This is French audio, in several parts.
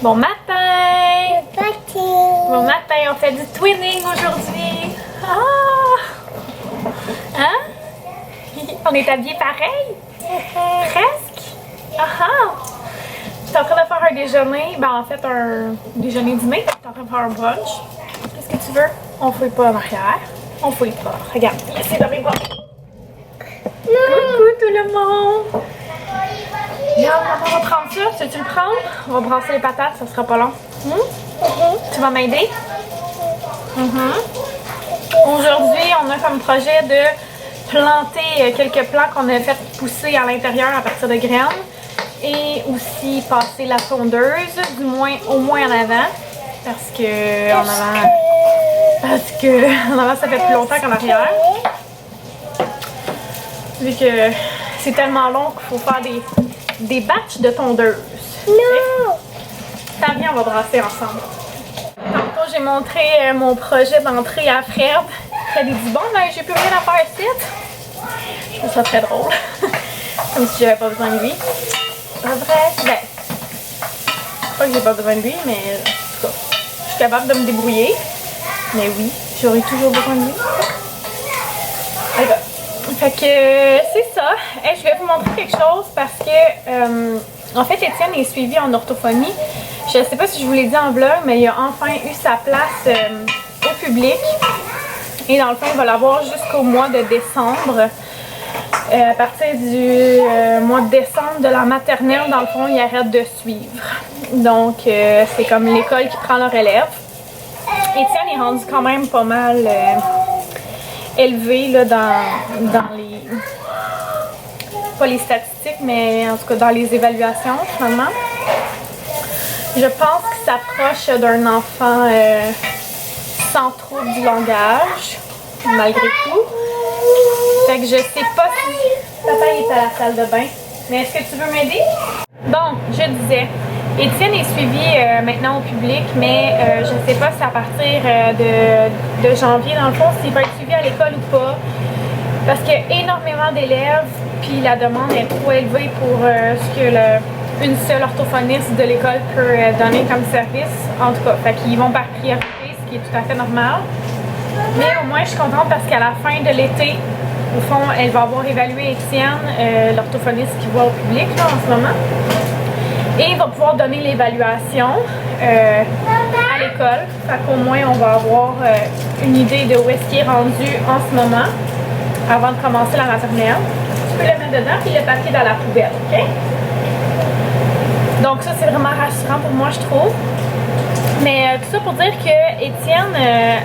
Bon matin! Bon matin, on fait du twinning aujourd'hui! Ah! Hein? On est habillés pareil? Presque? Ah! T'es en train de faire un déjeuner, ben en fait un déjeuner-dîner. T'es en train de faire un brunch. Qu'est-ce que tu veux? On fouille pas en arrière. On fouille pas. Regarde, c'est dans mes bras. Coucou tout le monde! Regarde, on va prendre ça. Tu veux-tu le prendre? On va brasser les patates, ça sera pas long. Tu vas m'aider? Aujourd'hui, on a comme projet de planter quelques plants qu'on a fait pousser à l'intérieur à partir de graines. Et aussi passer la tondeuse, du moins au moins en avant. Parce que en avant ça fait plus longtemps qu'en arrière. Vu que c'est tellement long qu'il faut faire des batchs de tondeuse. Non! Ça vient, on va brasser ensemble. Tantôt, j'ai montré mon projet d'entrée à Fred. Fred, il dit bon, ben, j'ai plus rien à faire ici. Je trouve ça très drôle. Comme si j'avais pas besoin de lui. Pas vrai? Ben, pas que j'ai pas besoin de lui, mais en tout cas, je suis capable de me débrouiller. Mais oui, j'aurai toujours besoin de lui. Allez, va. Fait que c'est ça. Hey, je vais vous montrer quelque chose parce que en fait Étienne est suivi en orthophonie. Je sais pas si je vous l'ai dit en vlog, mais il a enfin eu sa place au public. Et dans le fond, il va l'avoir jusqu'au mois de décembre. À partir du mois de décembre de la maternelle, dans le fond, il arrête de suivre. Donc c'est comme l'école qui prend leur élève. Étienne est rendu quand même pas mal élevé là, dans les... pas les statistiques, mais en tout cas dans les évaluations finalement. Je pense qu'il s'approche d'un enfant sans trouble du langage, malgré tout. Fait que je sais pas si... Papa est à la salle de bain. Mais est-ce que tu veux m'aider? Bon, je disais, Étienne est suivi maintenant au public, mais je ne sais pas si à partir de janvier, dans le fond, s'il va être suivi à l'école ou pas. Parce qu'il y a énormément d'élèves, puis la demande est trop élevée pour ce que une seule orthophoniste de l'école peut donner comme service. En tout cas, fait qu'ils vont par priorité, ce qui est tout à fait normal. Mais au moins, je suis contente parce qu'à la fin de l'été, au fond, elle va avoir évalué Étienne, l'orthophoniste qui voit au public là, en ce moment. Et il va pouvoir donner l'évaluation à l'école. Fait qu'au moins, on va avoir une idée de où est-ce qu'il est rendu en ce moment, avant de commencer la maternelle. Tu peux le mettre dedans, puis le papier dans la poubelle, OK? Donc ça, c'est vraiment rassurant pour moi, je trouve. Mais tout ça pour dire que Étienne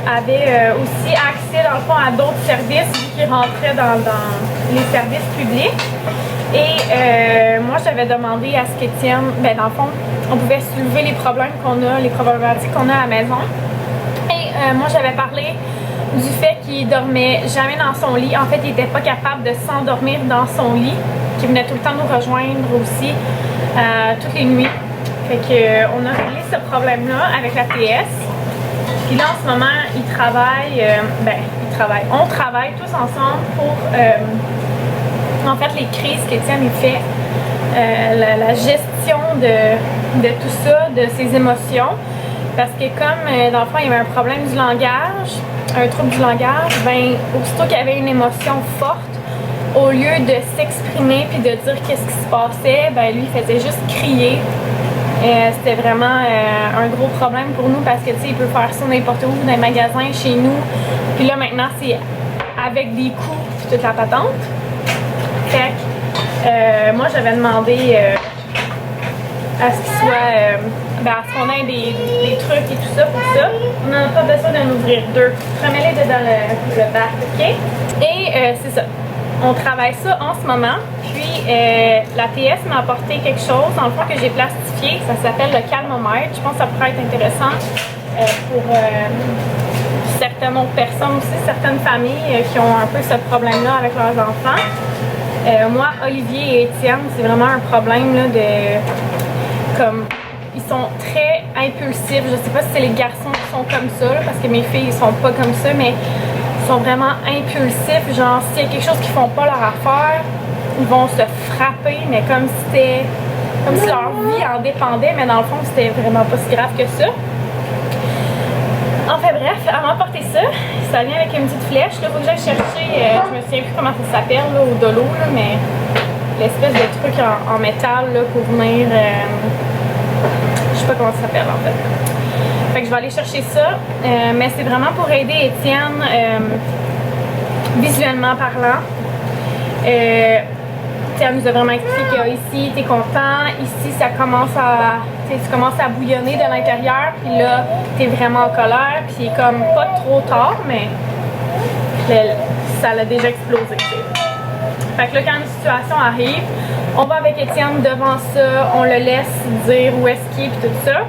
avait aussi accès, dans le fond, à d'autres services vu qu'il rentrait dans les services publics. Et moi, j'avais demandé à ce qu'Étienne, ben dans le fond, on pouvait soulever les problèmes qu'on a, les problématiques qu'on a à la maison. Et moi, j'avais parlé du fait qu'il dormait jamais dans son lit. En fait, il n'était pas capable de s'endormir dans son lit, qu'il venait tout le temps nous rejoindre aussi, toutes les nuits. Fait qu'on a réglé ce problème-là avec la TS. Puis là, en ce moment, ils travaillent, on travaille tous ensemble pour... en fait, les crises qu'Étienne fait, la gestion de tout ça, de ses émotions. Parce que comme, dans le fond, il y avait un problème du langage, un trouble du langage, ben, aussitôt qu'il y avait une émotion forte, au lieu de s'exprimer puis de dire qu'est-ce qui se passait, ben, lui, il faisait juste crier. C'était vraiment un gros problème pour nous parce que, tu sais, il peut faire ça n'importe où, dans les magasins, chez nous. Puis là, maintenant, c'est avec des coups puis toute la patente. Fait que moi j'avais demandé à ce qu'il soit, à ce qu'on ait des trucs et tout ça pour ça. On n'en a pas besoin d'en ouvrir deux. Remets-les dedans le bac, ok? Et c'est ça. On travaille ça en ce moment. Puis la TS m'a apporté quelque chose, dans le fond, que j'ai plastifié. Ça s'appelle le calmomètre. Je pense que ça pourrait être intéressant pour certaines autres personnes aussi, certaines familles qui ont un peu ce problème-là avec leurs enfants. Moi, Olivier et Étienne, c'est vraiment un problème là, comme ils sont très impulsifs. Je sais pas si c'est les garçons qui sont comme ça, là, parce que mes filles ils sont pas comme ça, mais ils sont vraiment impulsifs. Genre, s'il y a quelque chose qu'ils font pas leur affaire, ils vont se frapper, mais comme si c'était comme si leur vie en dépendait, mais dans le fond, c'était vraiment pas si grave que ça. Enfin bref, elle m'a apporté ça. Ça vient avec une petite flèche. Là, faut que j'aille chercher, je me souviens plus comment ça s'appelle au dolo, là, mais l'espèce de truc en métal là, pour venir. Je sais pas comment ça s'appelle en fait. Fait que je vais aller chercher ça. Mais c'est vraiment pour aider Étienne visuellement parlant. Elle nous a vraiment expliqué que ici, t'es content, ici, ça commence à. Tu commences à bouillonner de l'intérieur, puis là, t'es vraiment en colère, puis c'est comme pas trop tard, mais ça l'a déjà explosé. Fait que là, quand une situation arrive, on va avec Étienne devant ça, on le laisse dire où est-ce qu'il est, puis tout ça.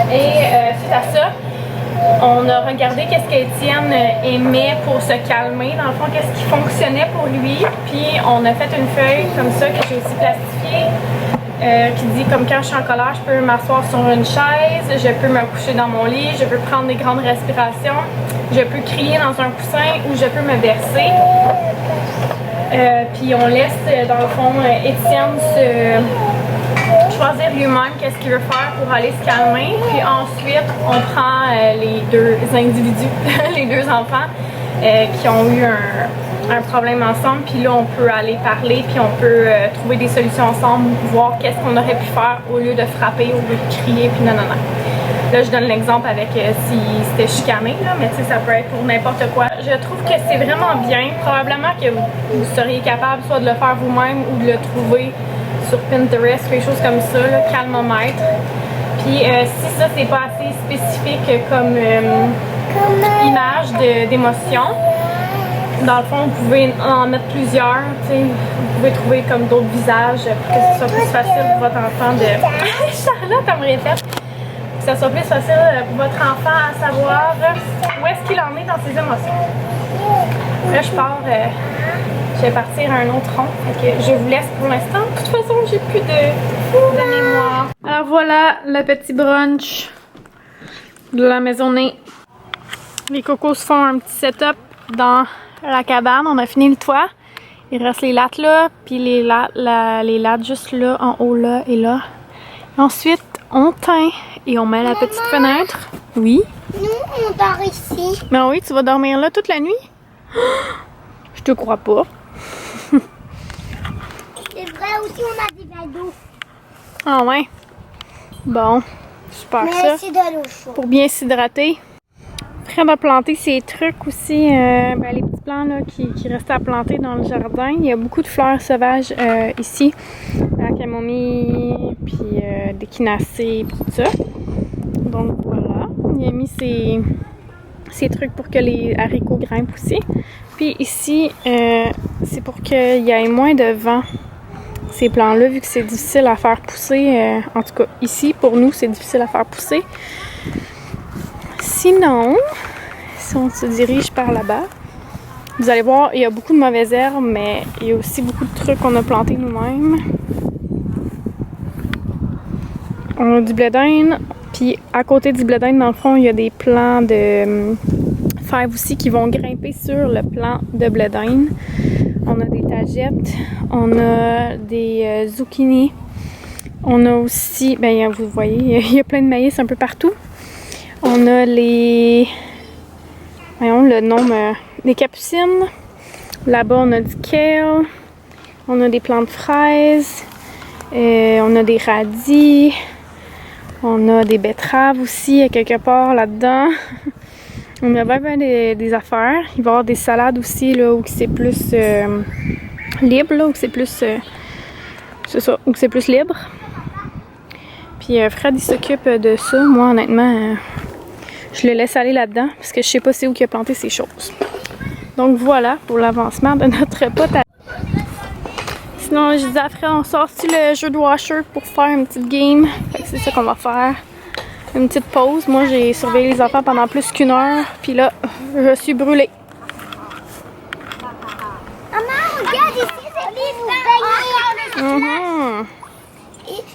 Et suite à ça, on a regardé qu'est-ce qu'Étienne aimait pour se calmer, dans le fond, qu'est-ce qui fonctionnait pour lui, puis on a fait une feuille comme ça que j'ai aussi plastifiée. Qui dit comme quand je suis en colère, je peux m'asseoir sur une chaise, je peux me coucher dans mon lit, je peux prendre des grandes respirations, je peux crier dans un coussin ou je peux me verser. Puis on laisse dans le fond Étienne se choisir lui-même qu'est-ce qu'il veut faire pour aller se calmer. Puis ensuite on prend les deux individus, les deux enfants qui ont eu un problème ensemble, puis là on peut aller parler, puis on peut trouver des solutions ensemble, voir qu'est-ce qu'on aurait pu faire au lieu de frapper, au lieu de crier, puis non. Là je donne l'exemple avec si c'était chicané, là, mais tu sais ça peut être pour n'importe quoi. Je trouve que c'est vraiment bien, probablement que vous seriez capable soit de le faire vous-même ou de le trouver sur Pinterest, quelque chose comme ça, là, calmomètre. Puis si ça c'est pas assez spécifique comme image d'émotion, dans le fond, vous pouvez en mettre plusieurs, vous pouvez trouver comme d'autres visages pour que ce soit plus facile pour votre enfant de... Charlotte, elle me répète! Que ce soit plus facile pour votre enfant à savoir où est-ce qu'il en est dans ses émotions. Là, je pars, je vais partir à un autre rond, donc je vous laisse pour l'instant. De toute façon, j'ai plus de mémoire. Alors voilà, le petit brunch de la maisonnée. Les cocos se font un petit setup dans la cabane, on a fini le toit. Il reste les lattes là, puis les lattes juste là, en haut là et là. Ensuite, on teint et on met la petite fenêtre. Oui. Nous, on dort ici. Mais oui, tu vas dormir là toute la nuit? Je te crois pas. C'est vrai aussi, on a des verres d'eau. Ah ouais. Bon, super mais ça. c'est de l'eau chaude. Pour bien s'hydrater. Fred a planté ces trucs aussi, les petits plants là, qui restaient à planter dans le jardin. Il y a beaucoup de fleurs sauvages ici, la camomille, puis des quinacées, puis tout ça. Donc voilà, il a mis ces trucs pour que les haricots grimpent aussi. Puis ici, c'est pour qu'il y ait moins de vent, ces plants-là, vu que c'est difficile à faire pousser. En tout cas, ici, pour nous, c'est difficile à faire pousser. Sinon, si on se dirige par là-bas, vous allez voir, il y a beaucoup de mauvaises herbes, mais il y a aussi beaucoup de trucs qu'on a plantés nous-mêmes. On a du blé d'Inde, puis à côté du blé d'Inde, dans le fond, il y a des plants de fèves aussi qui vont grimper sur le plant de blé d'Inde. On a des tagettes, on a des zucchini, on a aussi, ben vous voyez, il y a plein de maïs un peu partout. On a les... Voyons le nom, les capucines. Là-bas, on a du kale. On a des plantes de fraises. On a des radis. On a des betteraves aussi, quelque part là-dedans. On a bien des affaires. Il va y avoir des salades aussi, là, où c'est plus libre, là, où c'est plus... c'est ça, où c'est plus libre. Puis Fred, il s'occupe de ça. Moi, honnêtement... je le laisse aller là-dedans parce que je sais pas c'est où il a planté ces choses. Donc voilà pour l'avancement de notre potager. Sinon, je disais à Fred, on sort-tu le jeu de washer pour faire une petite game. Fait que c'est ça qu'on va faire. Une petite pause. Moi, j'ai surveillé les enfants pendant plus qu'1 heure. Puis là, je suis brûlée. Maman, regarde ici, c'est vivre.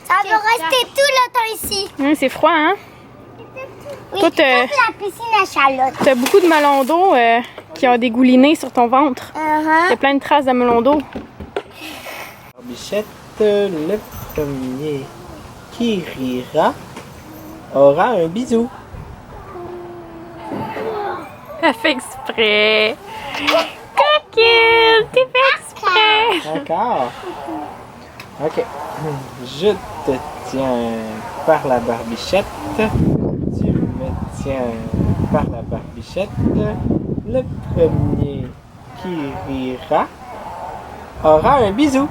Ça va rester tout le temps ici. Oui, c'est froid, hein? Oui, Toi, c'est comme la piscine à Charlotte. t'as beaucoup de melons d'eau qui ont dégouliné sur ton ventre. Il y a plein de traces de melons d'eau. Bichette, lève premier qui rira aura un bisou. Elle fait exprès. Coquille, t'es fait exprès. Encore. Ok. Je te tiens par la barbichette. Tu me tiens par la barbichette. Le premier qui rira aura un bisou.